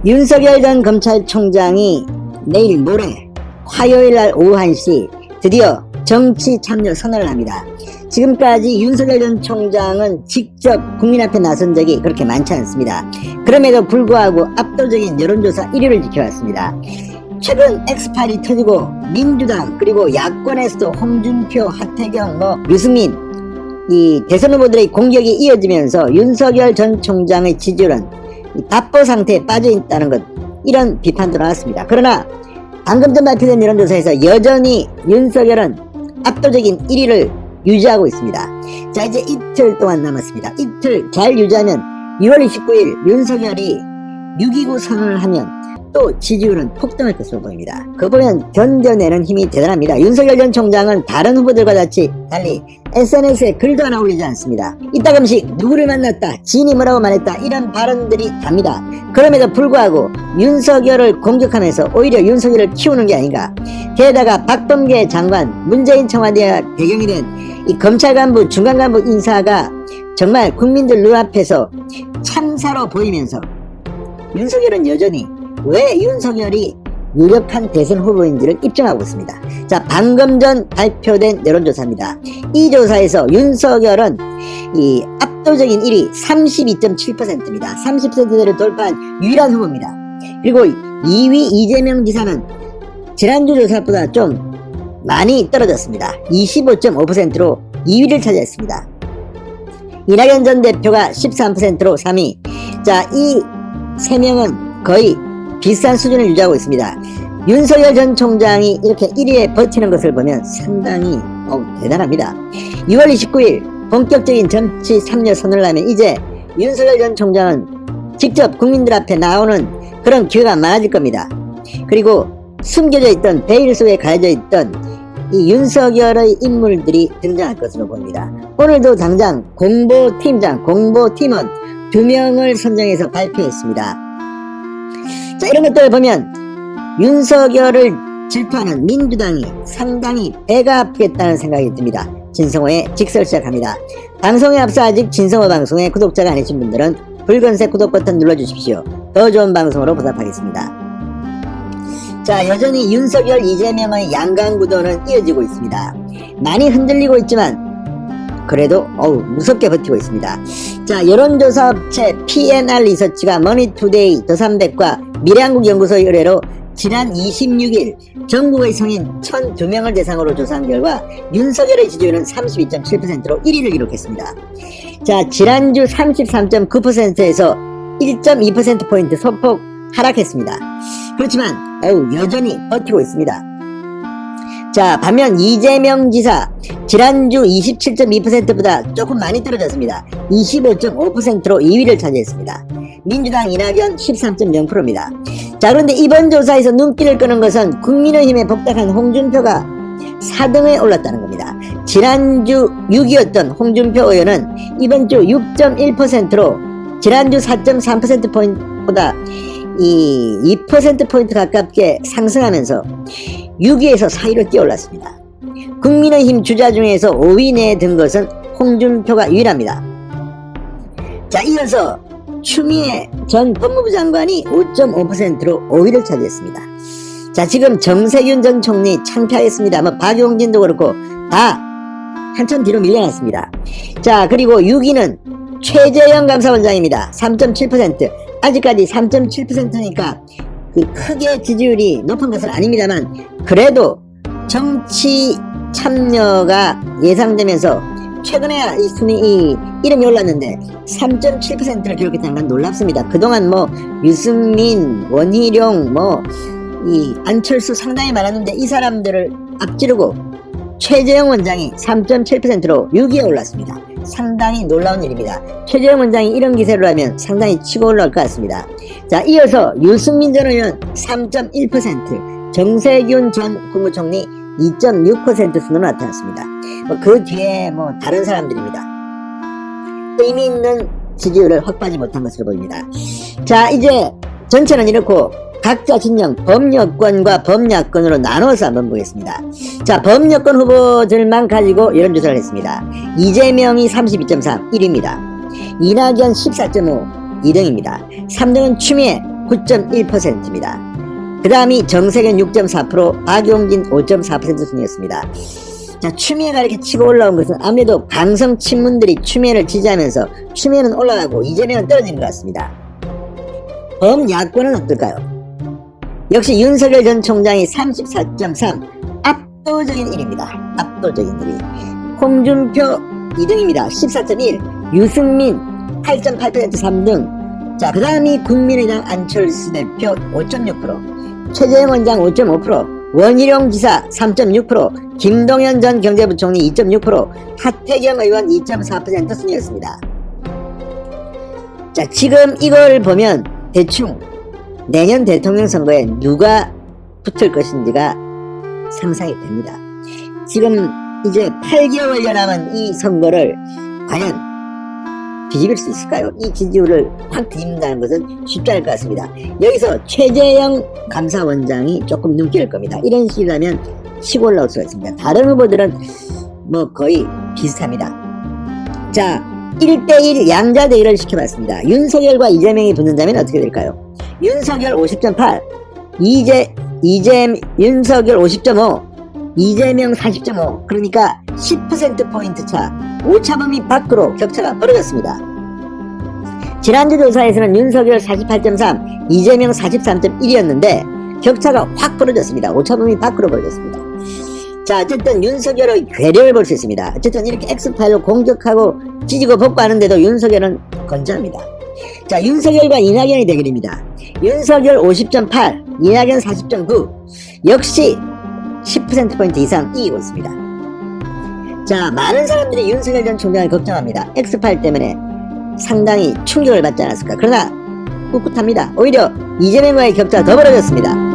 윤석열 전 검찰총장이 내일 모레 화요일날 오후 1시 드디어 정치 참여 선언을 합니다. 지금까지 윤석열 전 총장은 직접 국민 앞에 나선 적이 그렇게 많지 않습니다. 그럼에도 불구하고 압도적인 여론조사 1위를 지켜왔습니다. 최근 엑스파일이 터지고 민주당 그리고 야권에서도 홍준표, 하태경, 유승민 이 대선 후보들의 공격이 이어지면서 윤석열 전 총장의 지지율은 답보 상태에 빠져있다는 것, 이런 비판도 나왔습니다. 그러나 방금 전 발표된 여론조사에서 여전히 윤석열은 압도적인 1위를 유지하고 있습니다. 자, 이제 이틀 동안 남았습니다. 이틀 잘 유지하면 6월 29일 윤석열이 6.29 선언을 하면 또 지지율은 폭등할 것으로 보입니다. 그거 보면 견뎌내는 힘이 대단합니다. 윤석열 전 총장은 다른 후보들과 달리 SNS에 글도 하나 올리지 않습니다. 이따금씩 누구를 만났다, 지인이 뭐라고 말했다, 이런 발언들이 답니다. 그럼에도 불구하고 윤석열을 공격하면서 오히려 윤석열을 키우는 게 아닌가. 게다가 박범계 장관, 문재인 청와대가 배경이 된 이 검찰 간부, 중간 간부 인사가 정말 국민들 눈앞에서 참사로 보이면서 윤석열은 여전히 왜 윤석열이 유력한 대선 후보인지를 입증하고 있습니다. 자, 방금 전 발표된 여론조사입니다. 이 조사에서 윤석열은 이 압도적인 1위 32.7%입니다. 30%대를 돌파한 유일한 후보입니다. 그리고 2위 이재명 지사는 지난주 조사보다 좀 많이 떨어졌습니다. 25.5%로 2위를 차지했습니다. 이낙연 전 대표가 13%로 3위. 자, 이 3명은 거의 비슷한 수준을 유지하고 있습니다. 윤석열 전 총장이 이렇게 1위에 버티는 것을 보면 상당히 대단합니다. 6월 29일 본격적인 정치 참여 선언을 하면 이제 윤석열 전 총장은 직접 국민들 앞에 나오는 그런 기회가 많아질 겁니다. 그리고 숨겨져 있던 베일 속에 가려져 있던 이 윤석열의 인물들이 등장할 것으로 보입니다. 오늘도 당장 공보팀장, 공보팀원 2명을 선정해서 발표했습니다. 자, 이런 것들을 보면 윤석열을 질투하는 민주당이 상당히 배가 아프겠다는 생각이 듭니다. 진성호의 직설 시작합니다. 방송에 앞서 아직 진성호 방송의 구독자가 아니신 분들은 붉은색 구독 버튼 눌러주십시오. 더 좋은 방송으로 보답하겠습니다. 자, 여전히 윤석열, 이재명의 양강구도는 이어지고 있습니다. 많이 흔들리고 있지만 그래도 무섭게 버티고 있습니다. 자, 여론조사 업체 PNR 리서치가 머니투데이, 더300과 미래한국연구소의 의뢰로 지난 26일 전국의 성인 1002명을 대상으로 조사한 결과 윤석열의 지지율은 32.7%로 1위를 기록했습니다. 자, 지난주 33.9%에서 1.2%포인트 소폭 하락했습니다. 그렇지만 여전히 버티고 있습니다. 자, 반면 이재명 지사 지난주 27.2%보다 조금 많이 떨어졌습니다. 25.5%로 2위를 차지했습니다. 민주당 이낙연 13.0%입니다. 자, 그런데 이번 조사에서 눈길을 끄는 것은 국민의힘에 복당한 홍준표가 4등에 올랐다는 겁니다. 지난주 6위였던 홍준표 의원은 이번 주 6.1%로 지난주 4.3%포인트보다 이 2%포인트 가깝게 상승하면서 6위에서 4위로 뛰어올랐습니다. 국민의힘 주자 중에서 5위 내에 든 것은 홍준표가 유일합니다. 자, 이어서 추미애 전 법무부 장관이 5.5%로 5위를 차지했습니다. 자, 지금 정세균 전 총리 창피하겠습니다. 박용진도 그렇고 다 한참 뒤로 밀려났습니다. 자, 그리고 6위는 최재형 감사원장입니다. 3.7%. 아직까지 3.7%니까 크게 지지율이 높은 것은 아닙니다만 그래도 정치 참여가 예상되면서 최근에 이 순위 이름이 올랐는데 3.7%를 기록했다는 건 놀랍습니다. 그동안 유승민, 원희룡, 이 안철수 상당히 많았는데 이 사람들을 앞지르고 최재형 원장이 3.7%로 6위에 올랐습니다. 상당히 놀라운 일입니다. 최재형 원장이 이런 기세로 하면 상당히 치고 올라올 것 같습니다. 자, 이어서 유승민 전 의원 3.1%, 정세균 전 국무총리 2.6% 순으로 나타났습니다. 그 뒤에 다른 사람들입니다. 의미 있는 지지율을 확보하지 못한 것으로 보입니다. 자, 이제 전체는 이렇고 각자 진영 범여권과 범야권으로 나눠서 한번 보겠습니다. 자, 범여권 후보들만 가지고 여론조사를 했습니다. 이재명이 32.3, 1위입니다. 이낙연 14.5, 2등입니다. 3등은 추미애 9.1%입니다. 그 다음이 정세균 6.4%, 박용진 5.4% 순이었습니다. 자, 추미애가 이렇게 치고 올라온 것은 아무래도 강성 친문들이 추미애를 지지하면서 추미애는 올라가고 이재명은 떨어진 것 같습니다. 범야권은 어떨까요? 역시 윤석열 전 총장이 34.3, 압도적인 1위입니다. 압도적인 1위. 홍준표 2등입니다. 14.1, 유승민 8.8% 3등. 자, 그 다음이 국민의당 안철수 대표 5.6%, 최재형 원장 5.5%, 원희룡 지사 3.6%, 김동연 전 경제부총리 2.6%, 하태경 의원 2.4% 순이었습니다. 자, 지금 이걸 보면 대충 내년 대통령 선거에 누가 붙을 것인지가 상상이 됩니다. 지금 이제 8개월여 남은 이 선거를 과연 뒤집을 수 있을까요? 이 지지율을 확 뒤집는다는 것은 쉽지 않을 것 같습니다. 여기서 최재형 감사원장이 조금 눈길을 겁니다. 이런 식이라면 치고 올라올 수가 있습니다. 다른 후보들은 뭐 거의 비슷합니다. 자, 1대1 양자 대결을 시켜봤습니다. 윤석열과 이재명이 붙는다면 어떻게 될까요? 윤석열 50.8, 윤석열 50.5, 이재명 40.5, 그러니까 10%포인트 차, 오차범위 밖으로 격차가 벌어졌습니다. 지난주 조사에서는 윤석열 48.3, 이재명 43.1이었는데 격차가 확 벌어졌습니다. 오차범위 밖으로 벌어졌습니다. 자, 어쨌든 윤석열의 괴력을 볼 수 있습니다. 어쨌든 이렇게 X파일로 공격하고 찢고 복구하는데도 윤석열은 건전합니다. 자, 윤석열과 이낙연의 대결입니다. 윤석열 50.8, 이낙연 40.9, 역시 10%포인트 이상 이기고 있습니다. 자, 많은 사람들이 윤석열 전 총장을 걱정합니다. X파일 때문에 상당히 충격을 받지 않았을까. 그러나 꿋꿋합니다. 오히려 이재명과의 격차가 더 벌어졌습니다.